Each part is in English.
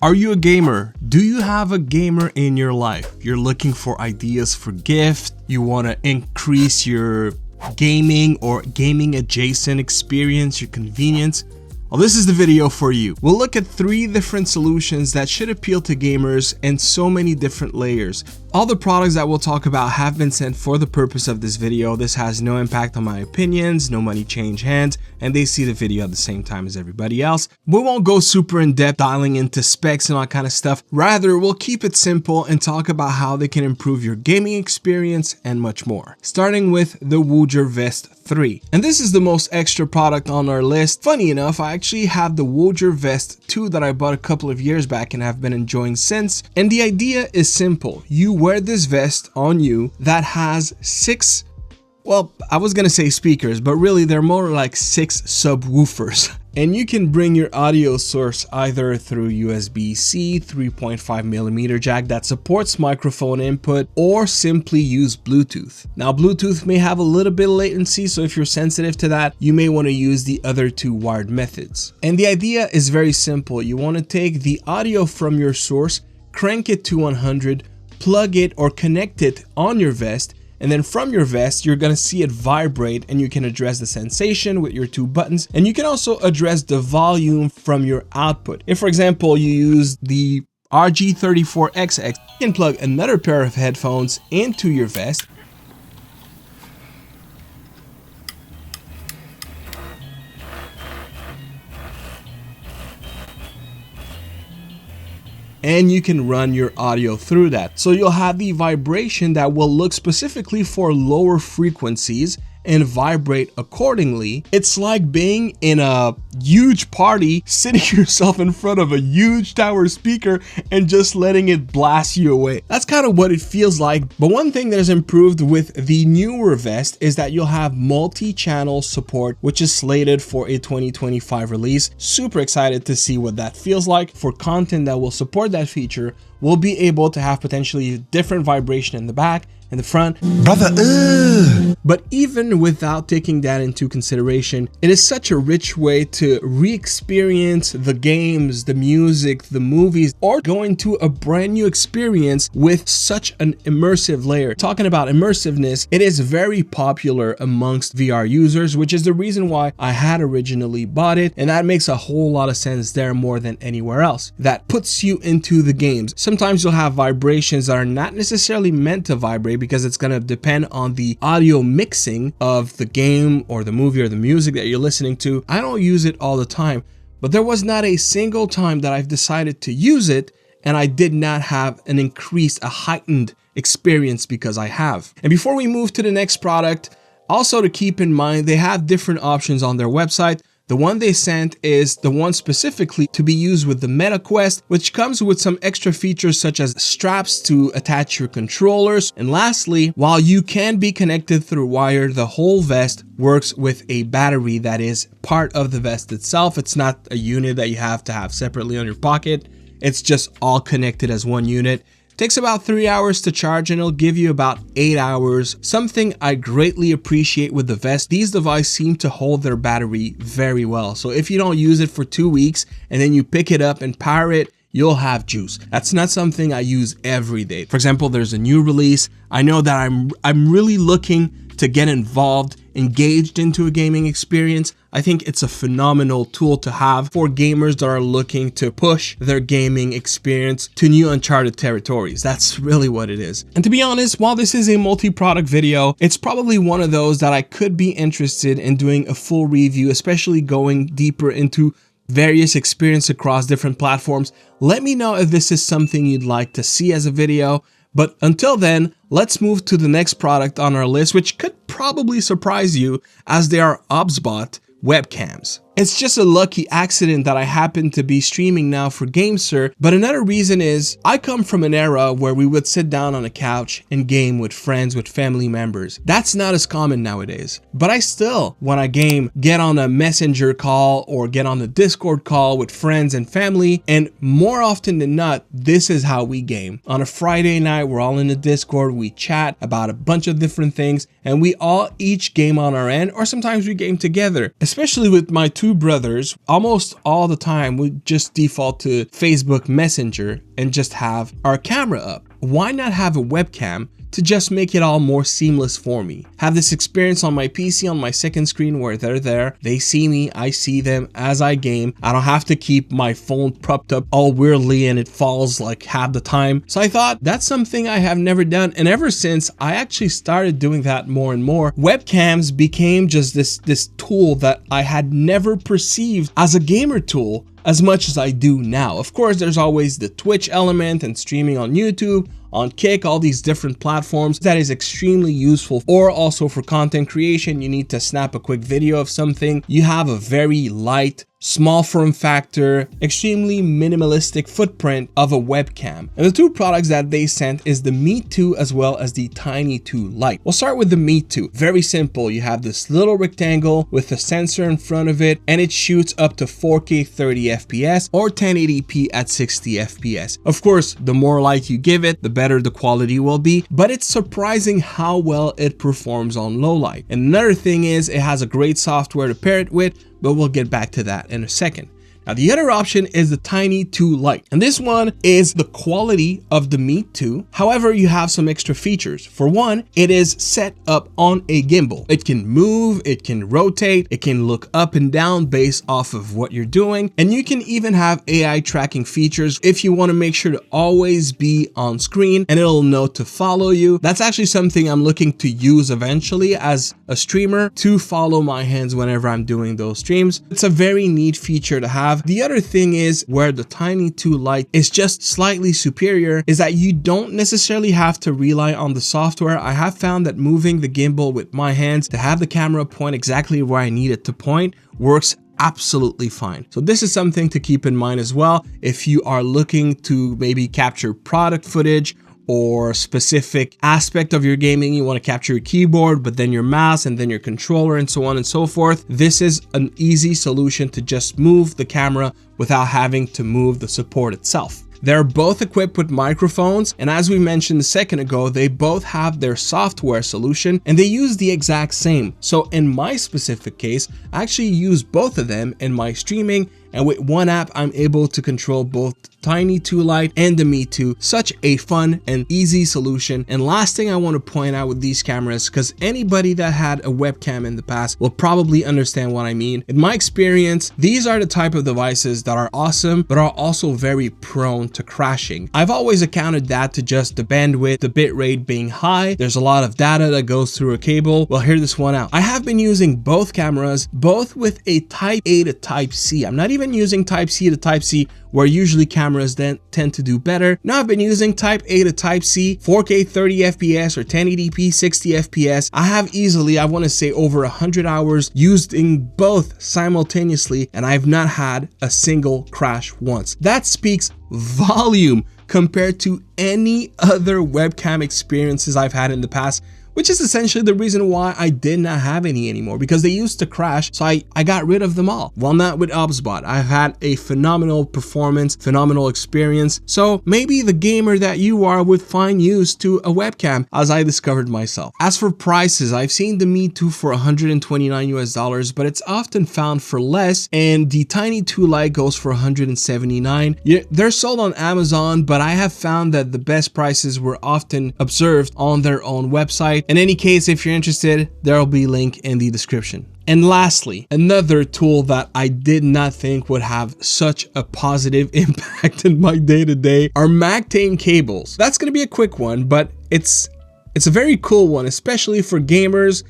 Are you a gamer? Do you have a gamer in your life? You're looking for ideas for gift, you want to increase your gaming or gaming adjacent experience, your convenience. Well, this is the video for you. We'll look at 3 different solutions that should appeal to gamers in so many different layers. All the products that we'll talk about have been sent for the purpose of this video. This has no impact on my opinions, no money change hands, and they see the video at the same time as everybody else. We won't go super in depth dialing into specs and all kind of stuff. Rather, we'll keep it simple and talk about how they can improve your gaming experience and much more. Starting with the Woojer Vest 3. And this is the most extra product on our list. Funny enough, I actually have the Woojer Vest 2 that I bought a couple of years back and have been enjoying since. And the idea is simple. You wear this vest on you that has 6, well, I was gonna say speakers, but really they're more like 6 subwoofers. And you can bring your audio source either through USB-C 3.5mm jack that supports microphone input, or simply use Bluetooth. Now, Bluetooth may have a little bit of latency, so if you're sensitive to that, you may want to use the other 2 wired methods. And the idea is very simple. You want to take the audio from your source, crank it to 100, plug it or connect it on your vest, and then from your vest, you're gonna see it vibrate, and you can address the sensation with your 2 buttons. And you can also address the volume from your output. If, for example, you use the RG34XX, you can plug another pair of headphones into your vest. And you can run your audio through that. So you'll have the vibration that will look specifically for lower frequencies and vibrate accordingly. It's like being in a huge party, sitting yourself in front of a huge tower speaker and just letting it blast you away. That's kind of what it feels like. But one thing that is improved with the newer vest is that you'll have multi-channel support, which is slated for a 2025 release. Super excited to see what that feels like. For content that will support that feature, we'll be able to have potentially different vibration in the back and the front. Brother, But even without taking that into consideration, it is such a rich way to re-experience the games, the music, the movies, or go into a brand new experience with such an immersive layer. Talking about immersiveness, it is very popular amongst VR users, which is the reason why I had originally bought it, and that makes a whole lot of sense there more than anywhere else. That puts you into the games. Sometimes you'll have vibrations that are not necessarily meant to vibrate because it's going to depend on the audio mixing of the game or the movie or the music that you're listening to. I don't use it all the time, but there was not a single time that I've decided to use it and I did not have an increased, a heightened experience because I have. And before we move to the next product, also to keep in mind, they have different options on their website. The one they sent is the one specifically to be used with the Meta Quest, which comes with some extra features such as straps to attach your controllers. And lastly, while you can be connected through wire, the whole vest works with a battery that is part of the vest itself. It's not a unit that you have to have separately on your pocket. It's just all connected as one unit. Takes about 3 hours to charge and it'll give you about 8 hours. Something I greatly appreciate with the vest, these devices seem to hold their battery very well. So if you don't use it for 2 weeks and then you pick it up and power it, you'll have juice. That's not something I use every day. For example, there's a new release. I know that I'm really looking to get involved, engaged into a gaming experience. I think it's a phenomenal tool to have for gamers that are looking to push their gaming experience to new uncharted territories. That's really what it is. And to be honest, while this is a multi-product video, it's probably one of those that I could be interested in doing a full review, especially going deeper into various experience across different platforms. Let me know if this is something you'd like to see as a video. But until then, let's move to the next product on our list, which could probably surprise you as they are OBSBOT webcams. It's just a lucky accident that I happen to be streaming now for GameSir, but another reason is I come from an era where we would sit down on a couch and game with friends, with family members. That's not as common nowadays, but I still, when I game, get on a messenger call or get on a Discord call with friends and family, and more often than not, this is how we game. On a Friday night, we're all in the Discord, we chat about a bunch of different things, and we all each game on our end, or sometimes we game together. Especially with my two two brothers, almost all the time we just default to Facebook Messenger and just have our camera up. Why not have a webcam to just make it all more seamless for me? Have this experience on my PC on my second screen where they're there, they see me, I see them as I game. I don't have to keep my phone propped up all weirdly and it falls like half the time. So I thought that's something I have never done, and ever since I actually started doing that more and more, webcams became just this tool that I had never perceived as a gamer tool as much as I do now. Of course, there's always the Twitch element and streaming on YouTube, on Kick, all these different platforms that is extremely useful, or also for content creation. You need to snap a quick video of something. You have a very light, small form factor, extremely minimalistic footprint of a webcam. And the two products that they sent is the Meet 2 as well as the Tiny 2 Lite. We'll start with the Meet 2. Very simple. You have this little rectangle with a sensor in front of it, and it shoots up to 4K 30 FPS or 1080p at 60 FPS. Of course, the more light you give it, the better the quality will be, but it's surprising how well it performs on low light. And another thing is it has a great software to pair it with, but we'll get back to that in a second. Now, the other option is the Tiny 2 Lite, and this one is the quality of the Meet 2. However, you have some extra features. For one, it is set up on a gimbal. It can move, it can rotate, it can look up and down based off of what you're doing, and you can even have AI tracking features if you want to make sure to always be on screen and it'll know to follow you. That's actually something I'm looking to use eventually as a streamer, to follow my hands whenever I'm doing those streams. It's a very neat feature to have. The other thing is where the Tiny 2 Lite is just slightly superior is that you don't necessarily have to rely on the software. I have found that moving the gimbal with my hands to have the camera point exactly where I need it to point works absolutely fine. So this is something to keep in mind as well if you are looking to maybe capture product footage or specific aspect of your gaming. You want to capture your keyboard, but then your mouse and then your controller and so on and so forth. This is an easy solution to just move the camera without having to move the support itself. They're both equipped with microphones, and as we mentioned a second ago, they both have their software solution and they use the exact same. So in my specific case, I actually use both of them in my streaming, and with one app, I'm able to control both the Tiny 2 Lite and the Meet 2. Such a fun and easy solution. And last thing I want to point out with these cameras, because anybody that had a webcam in the past will probably understand what I mean. In my experience, these are the type of devices that are awesome, but are also very prone to crashing. I've always accounted that to just the bandwidth, the bitrate being high. There's a lot of data that goes through a cable. Well, hear this one out. I have been using both cameras, both with a Type A to Type C. I'm not even using Type C to Type C, where usually cameras then tend to do better. Now I've been using Type A to Type C, 4K 30 FPS or 1080p 60 FPS. I have easily, I want to say, over 100 hours using both simultaneously, and I've not had a single crash once. That speaks volume compared to any other webcam experiences I've had in the past, which is essentially the reason why I did not have any anymore, because they used to crash, so I got rid of them all. Well, not with OBSBOT. I've had a phenomenal performance, phenomenal experience, so maybe the gamer that you are would find use to a webcam, as I discovered myself. As for prices, I've seen the Meet 2 for $129 US, but it's often found for less, and the Tiny 2 Lite goes for $179. Yeah, they're sold on Amazon, but I have found that the best prices were often observed on their own website. In any case, if you're interested, there will be a link in the description. And lastly, another tool that I did not think would have such a positive impact in my day-to-day are MAGTAME cables. That's going to be a quick one, but it's a very cool one, especially for gamers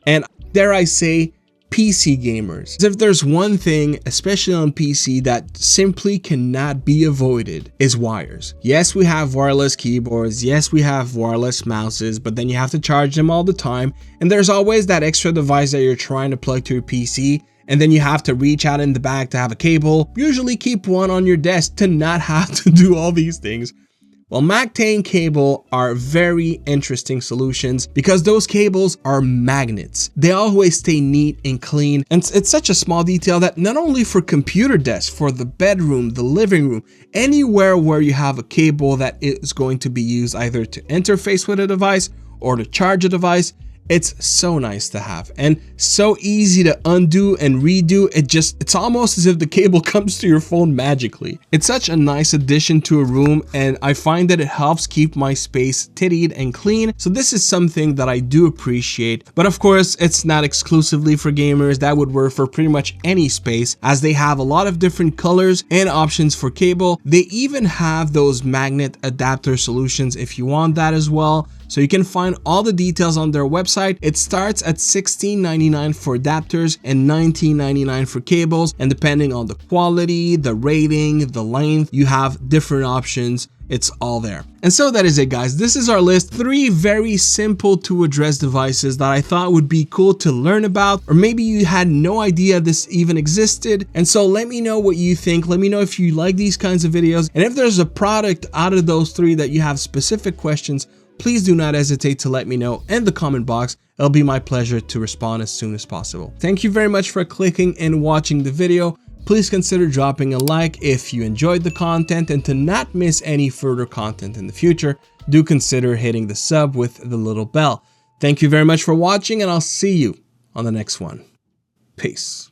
and, dare I say, PC gamers. If there's one thing, especially on PC, that simply cannot be avoided, is wires. Yes, we have wireless keyboards, yes, we have wireless mouses, but then you have to charge them all the time, and there's always that extra device that you're trying to plug to your PC, and then you have to reach out in the back to have a cable. Usually keep one on your desk to not have to do all these things. Well, MAGTAME cable are very interesting solutions because those cables are magnets. They always stay neat and clean, and it's such a small detail that not only for computer desks, for the bedroom, the living room, anywhere where you have a cable that is going to be used either to interface with a device or to charge a device, It's so nice to have and so easy to undo and redo. It's almost as if the cable comes to your phone magically. It's such a nice addition to a room, and I find that it helps keep my space tidied and clean. So this is something that I do appreciate. But of course, it's not exclusively for gamers. That would work for pretty much any space, as they have a lot of different colors and options for cable. They even have those magnet adapter solutions if you want that as well. So you can find all the details on their website. It starts at $16.99 for adapters and $19.99 for cables. And depending on the quality, the rating, the length, you have different options. It's all there. And so that is it, guys. This is our list. 3 very simple to address devices that I thought would be cool to learn about, or maybe you had no idea this even existed. And so let me know what you think. Let me know if you like these kinds of videos. And if there's a product out of those 3 that you have specific questions, please do not hesitate to let me know in the comment box. It'll be my pleasure to respond as soon as possible. Thank you very much for clicking and watching the video. Please consider dropping a like if you enjoyed the content, and to not miss any further content in the future, do consider hitting the sub with the little bell. Thank you very much for watching, and I'll see you on the next one. Peace.